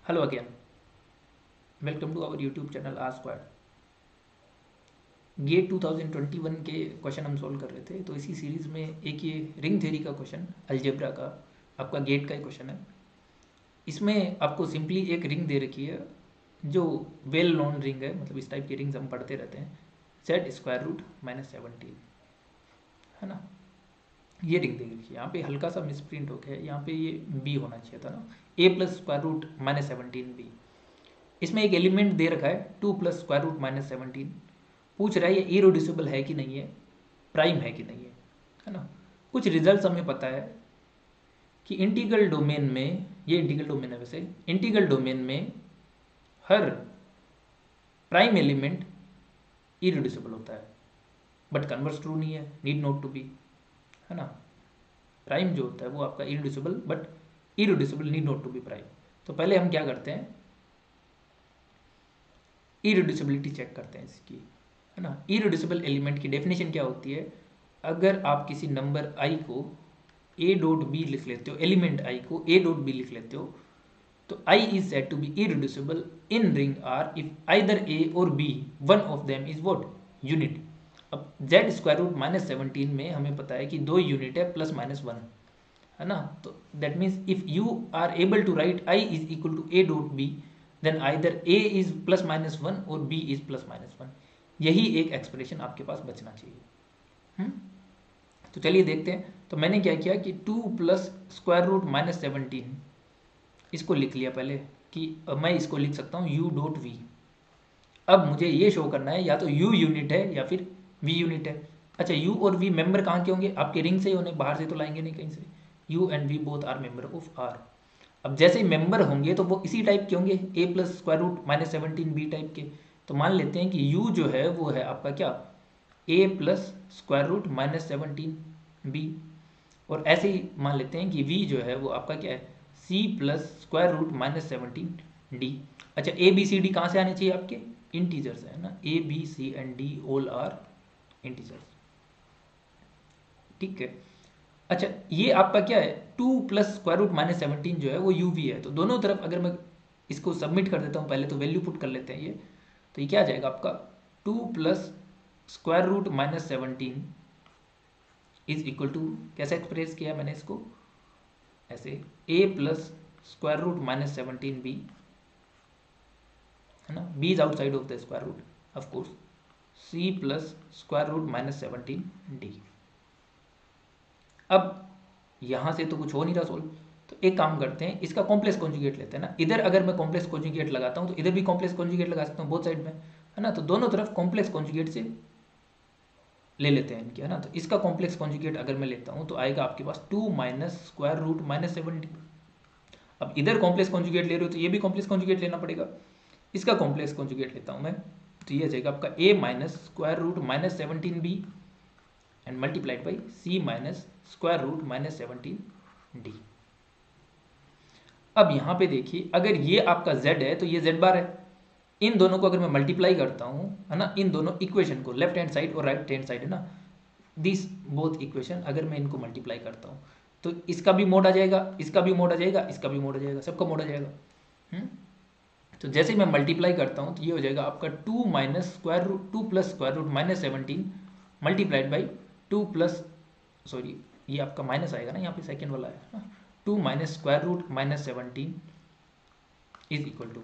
Hello again, welcome to our YouTube channel R Squad. GATE 2021 के question हम solve कर रहे थे, तो इसी सीरीज़ में एक ये रिंग थ्योरी का क्वेश्चन अलजेब्रा का आपका गेट का ही क्वेश्चन है। इसमें आपको सिंपली एक रिंग दे रखी है जो वेल नोन रिंग है, मतलब इस टाइप की रिंग्स हम पढ़ते रहते हैं। Z√-17 है ना, ये रिंग दे रखी है। यहाँ पे हल्का सा मिसप्रिंट हो गया है, यहाँ पे ये बी होना चाहिए था ना, A+√-17 बी। इसमें एक एलिमेंट दे रखा है 2+√-17। पूछ रहा है ये इरेड्यूसिबल है कि नहीं है, प्राइम है कि नहीं है ना। कुछ रिजल्ट्स हमें पता है कि इंटीग्रल डोमेन में, ये इंटीग्रल डोमेन है वैसे, इंटीग्रल डोमेन में हर प्राइम एलिमेंट इरेड्यूसिबल होता है, बट कन्वर्स ट्रू नहीं है, नीड नॉट टू बी, है ना। प्राइम जो होता है वो आपका irreducible, but irreducible need not to be prime. तो पहले हम क्या करते हैं, इरेड्यूसिबिलिटी चेक करते हैं इसकी, है ना। इरेड्यूसिबल एलिमेंट की डेफिनेशन क्या होती है, अगर आप किसी नंबर आई को A.B लिख लेते हो, एलिमेंट आई को A.B लिख लेते हो, तो I is said to be irreducible in ring R if either A और B one of them is what, unit. अब Z√-17 में हमें पता है कि दो यूनिट है +-1, है ना। तो that means if you are able to write I is equal to A.B, then either A is +-1 और B इज +-1। यही एक एक्सप्रेशन आपके पास बचना चाहिए। तो चलिए देखते हैं। तो मैंने क्या किया कि 2+√-17 इसको लिख लिया पहले, कि मैं इसको लिख सकता हूँ U.V। अब मुझे ये शो करना है या तो U यूनिट है या फिर V यूनिट है। अच्छा, U और V मेंबर कहाँ के होंगे, आपके रिंग से ही होने, बाहर से तो लाएंगे नहीं कहीं से। U and V both are member of R। अब जैसे ही मेंबर होंगे तो वो इसी टाइप के होंगे, A+√-17 B टाइप के। तो मान लेते हैं कि U जो है वो है आपका क्या, A+√-17B। और ऐसे ही मान लेते हैं कि V जो है वो आपका क्या है, C+√-17D। अच्छा, ABCD कहाँ से आने चाहिए, आपके इंटीजर्स है ना, A B C and D all are integers, ठीक है। अच्छा, ये आपका क्या है, 2+√-17 जो है वो UV है। तो दोनों तरफ अगर मैं इसको सबमिट कर देता हूँ, पहले तो वैल्यू पुट कर लेते हैं ये, तो ये क्या आ जाएगा आपका 2+√-17 इज इक्वल टू, कैसे एक्सप्रेस किया मैंने इसको, ऐसे A+√-17B, है ना, B is outside of the square root of course, C+√-17D। अब यहाँ से तो कुछ हो नहीं रहा सोल्व, तो एक काम करते हैं, इसका कॉम्प्लेक्स कॉन्जुगेट लेते हैं ना। इधर अगर मैं कॉम्प्लेक्स कॉन्जुगेट लगाता हूँ तो इधर भी कॉम्प्लेक्स कॉन्जुगेट लगा सकता हूँ बोथ साइड में, है ना। तो दोनों तरफ कॉम्प्लेक्स कॉन्जुगेट से ले लेते हैं इनके, है ना। तो इसका कॉम्प्लेक्स कॉन्जुगेट अगर मैं लेता हूँ तो आएगा आपके पास 2-√-17। अब इधर कॉम्प्लेक्स कॉन्जुगेट ले रहे हो तो ये भी कॉम्प्लेक्स कॉन्जुगेट लेना पड़ेगा। इसका कॉम्प्लेक्स कॉन्जुगेट लेता हूँ मैं, तो ये आ जाएगा आपका A-√-17B and multiplied by C-√-17D। अब यहाँ पे देखिए, अगर ये आपका Z है तो ये Z बार है। इन दोनों को अगर मैं मल्टीप्लाई करता हूँ, है ना, इन दोनों इक्वेशन को, लेफ्ट हैंड साइड और राइट हैंड साइड, है ना, दिस बोथ इक्वेशन अगर मैं इनको मल्टीप्लाई करता हूँ तो इसका भी मोड आ जाएगा, इसका भी मोड आ जाएगा, इसका भी मोड आ जाएगा, सबका मोड आ जाएगा। तो जैसे मैं मल्टीप्लाई करता हूँ तो ये हो जाएगा आपका 2+√-17 मल्टीप्लाइड बाई 2+, ये आपका माइनस आएगा ना, यहाँ पे सेकेंड वाला है ना, 2-√-17 इज इक्वल टू,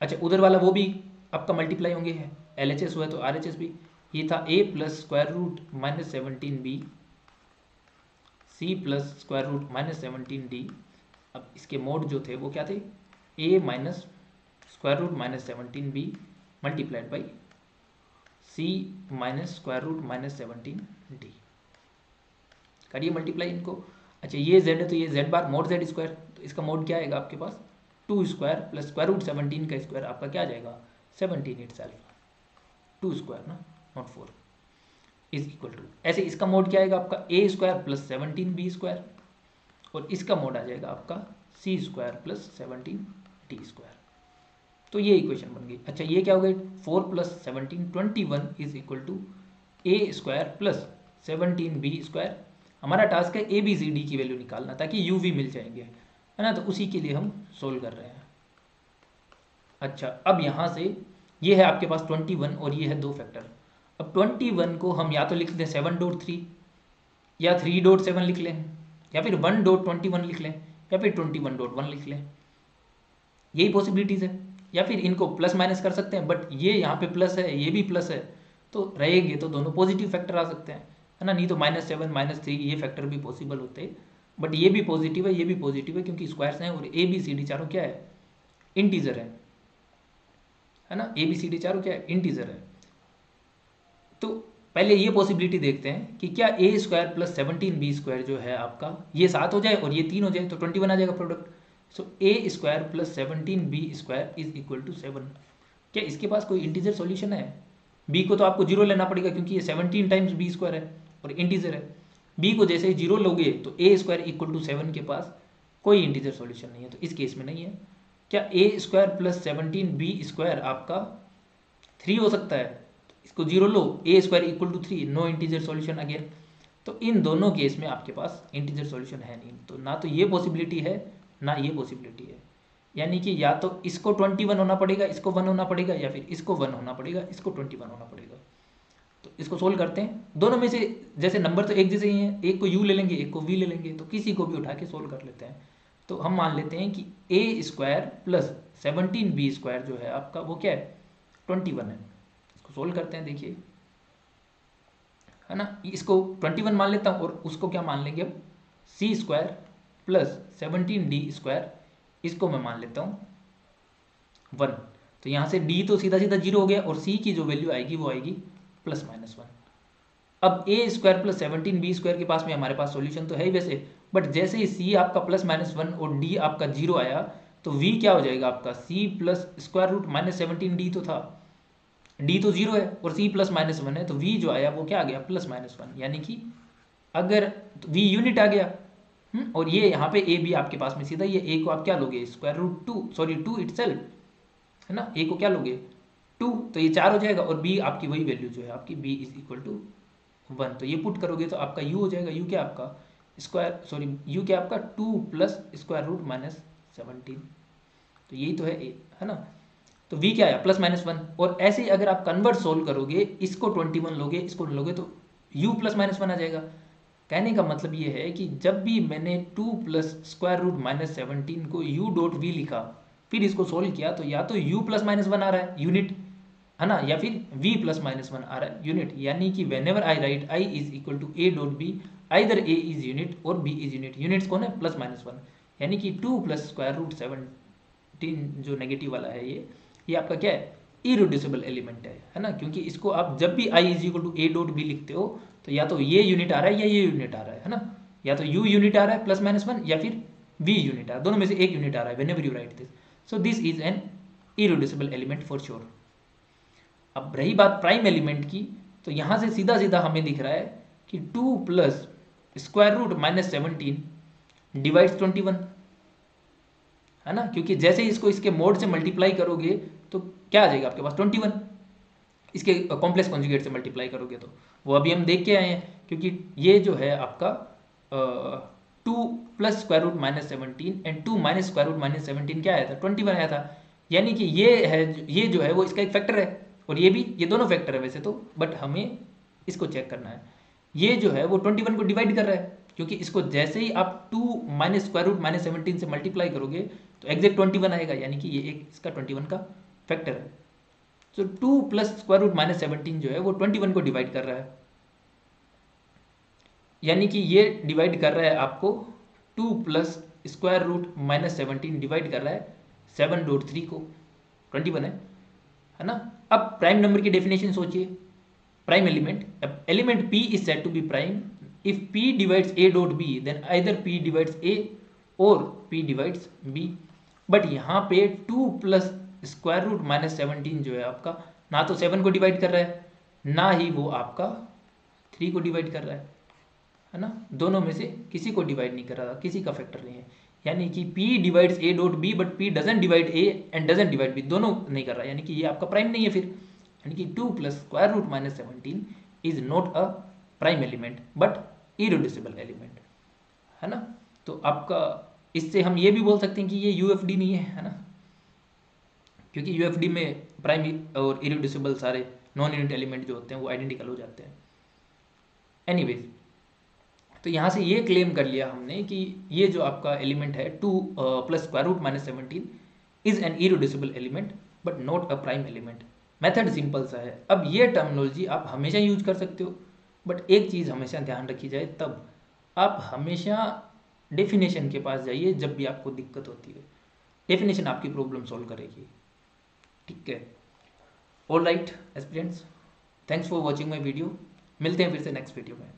अच्छा उधर वाला वो भी आपका मल्टीप्लाई होंगे, है LHS हुआ है तो RHS भी। ये था A+√-17B C+√-17D। अब इसके मोड जो थे वो क्या थे, A-√-17B मल्टीप्लाइड बाई C-√-17D। करिए मल्टीप्लाई इनको। अच्छा, ये Z है तो ये Z बार मोड Z स्क्वायर, तो इसका मोड क्या आएगा आपके पास, 2 स्क्वायर प्लस √17 का स्क्वायर आपका क्या आ जाएगा, 17 इटसेल्फ, 2 स्क्वायर ना, नॉट 4, इज इक्वल टू, ऐसे इसका मोड क्या आएगा आपका A square plus 17B square, और इसका मोड आ जाएगा आपका C square plus 17D square. तो ये इक्वेशन बन गई। अच्छा, ये क्या हो गई, 4+17 21 is equal to A square plus 17B square. हमारा टास्क है ABCD की वैल्यू निकालना ताकि UV मिल जाएंगे, है ना। तो उसी के लिए हम सोल्व कर रहे हैं। अच्छा, अब यहाँ से ये है आपके पास 21 और ये है 2 फैक्टर। अब 21 को हम या तो लिख दें 7.3 या 3.7 लिख लें, या फिर 1.21 लिख लें, या फिर 21.1 लिख लें, यही पॉसिबिलिटीज़ है। या फिर इनको प्लस माइनस कर सकते हैं, बट ये यहाँ पे प्लस है, ये भी प्लस है, तो रहेंगे तो दोनों पॉजिटिव फैक्टर आ सकते हैं, है ना। नहीं तो -7 -3 ये फैक्टर भी पॉसिबल होते हैं, बट ये भी पॉजिटिव है, ये भी पॉजिटिव है, क्योंकि स्क्वायर्स हैं और ABCD चारों क्या है, इंटीजर है ना। ABCD चारों क्या है, इंटीजर है। तो पहले ये पॉसिबिलिटी देखते हैं कि क्या A² + 17B² जो है आपका, ये 7 हो जाए और ये 3 हो जाए तो 21 आ जाएगा प्रोडक्ट। सो A² + 17B² = 7। क्या इसके पास कोई इंटीजर सॉल्यूशन है? B को तो आपको 0 लेना पड़ेगा, क्योंकि ये 17 टाइम्स B² है और इंटीजर है। B को जैसे ही 0 लोगे तो A² = 7 के पास कोई इंटीजर सॉल्यूशन नहीं है, तो इस केस में नहीं है। क्या A² + 17B² आपका 3 हो सकता है? इसको 0 लो, A² = 3, no integer solution again. तो इन दोनों केस में आपके पास इंटीजर सॉल्यूशन है नहीं, तो ना तो ये पॉसिबिलिटी है ना ये पॉसिबिलिटी है। यानी कि या तो इसको 21 होना पड़ेगा, इसको 1 होना पड़ेगा, या फिर इसको 1 होना पड़ेगा, इसको 21 होना पड़ेगा। तो इसको सोल्व करते हैं। दोनों में से जैसे नंबर तो एक जैसे ही हैं, एक को u ले लेंगे, एक को v ले लेंगे, तो किसी को भी उठा के सोल्व कर लेते हैं। तो हम मान लेते हैं कि A² + 17B² जो है आपका वो क्या है, 21 है। इसको सोल्व करते हैं, देखिए, है ना। इसको 21 मान लेता हूँ और उसको क्या मान लेंगे अब, C² + 17D², इसको मैं मान लेता हूँ 1। तो यहाँ से D तो सीधा सीधा 0 हो गया और C की जो वैल्यू आएगी वो आएगी +-1। अब A² + 17B² के पास में हमारे पास सॉल्यूशन तो है ही वैसे, बट जैसे ही C आपका +-1 और D आपका 0 आया तो V क्या हो जाएगा आपका, C + √-17D तो था, D तो 0 है और C +-1 है, तो V जो आया वो क्या आ गया, +-1। यानी कि अगर तो V यूनिट आ गया। और ये यहाँ पे A भी आपके पास में सीधा, ये A को आप क्या लोगे, √2 इटसेल्फ, है ना। A को क्या लोगे, 2, तो ये 4 हो जाएगा, और B आपकी वही वैल्यू जो है आपकी B = 1। तो ये पुट करोगे तो आपका U हो जाएगा, U क्या आपका U क्या आपका 2 + √-17। तो यही तो है A, है ना। तो V क्या आया, +-1। और ऐसे ही अगर आप कन्वर्ट सोल्व करोगे, इसको 21 लोगे, इसको लोगे, तो U +-1 आ जाएगा। कहने का मतलब ये है कि जब भी मैंने 2 + √-17 को U.V लिखा, फिर इसको सोल्व किया, तो या तो U +-1 आ रहा है यूनिट, है ना, या फिर V +-1 आ रहा है यूनिट। यानी कि whenever I write I = A.B, either A is unit or B is unit। Units कौन है, +-1। यानी कि 2 + √17 जो नेगेटिव वाला है, ये आपका क्या है, इरिड्यूसिबल एलिमेंट है ना। क्योंकि इसको आप जब भी I = A.B लिखते हो तो या तो ये यूनिट आ रहा है या ये यूनिट आ रहा है ना। या तो U यूनिट आ रहा है +-1, या फिर V यूनिट आ रहा है, दोनों में से एक यूनिट आ रहा है whenever you write this। So this is an irreducible element for sure। अब रही बात प्राइम एलिमेंट की, तो यहां से सीधा सीधा हमें दिख रहा है कि 2 + √-17 डिवाइड्स 21, है ना। क्योंकि जैसे ही इसको इसके मोड से मल्टीप्लाई करोगे तो क्या आ जाएगा आपके पास, 21। इसके कॉम्प्लेक्स कॉन्जुगेट से मल्टीप्लाई करोगे तो वो अभी हम देख के आए हैं, क्योंकि ये जो है आपका 2 + √-17 एंड 2 - √-17 क्या आया था, 21 आया था। यानी कि ये जो है वो इसका एक फैक्टर है, और ये भी, ये दोनों फैक्टर है वैसे तो, बट हमें इसको चेक करना है। ये जो है वो 21 को डिवाइड कर रहा है, क्योंकि इसको जैसे ही आप 2 - √-17 से मल्टीप्लाई करोगे तो एग्जैक्ट 21 आएगा, यानी कि ये एक इसका 21 का फैक्टर है। तो 2 + √-17 जो है वो 21 को डिवाइड कर रहा है, यानी कि ये डिवाइड कर रहा है आपको 2 + √-17 डिवाइड कर रहा है 7.3 को, 21 है ना। अब प्राइम नंबर की डेफिनेशन सोचिए, prime element P is said to be prime if P divides A.B, then either P divides A or P divides B। But यहाँ पे 2 + √-17 जो है आपका ना तो 7 को डिवाइड कर रहा है, ना ही वो आपका 3 को डिवाइड कर रहा है ना। दोनों में से किसी को डिवाइड नहीं कर रहा, किसी का फैक्टर नहीं है। यानी कि P divides A.B but P doesn't divide A and doesn't divide B, दोनों नहीं कर रहा, यानी कि ये आपका प्राइम नहीं है फिर। यानी कि 2 + √-17 is not a prime element but irreducible element, है ना। तो आपका इससे हम ये भी बोल सकते हैं कि ये UFD नहीं है ना। क्योंकि यूएफडी में प्राइम और इरिड्यूसिबल सारे नॉन यूनिट एलिमेंट जो होते हैं वो आइडेंटिकल हो जाते हैं। एनीवेज, तो यहाँ से ये क्लेम कर लिया हमने कि ये जो आपका एलिमेंट है 2 plus square root minus 17 is an irreducible element but not a prime element. Method simple सा है। अब ये टर्मिनोलॉजी आप हमेशा यूज कर सकते हो, बट एक चीज़ हमेशा ध्यान रखी जाए, तब आप हमेशा डेफिनेशन के पास जाइए जब भी आपको दिक्कत होती है। डेफिनेशन आपकी प्रॉब्लम सॉल्व करेगी, ठीक है। All right aspirants, thanks for watching my video. मिलते हैं फिर से नेक्स्ट वीडियो में।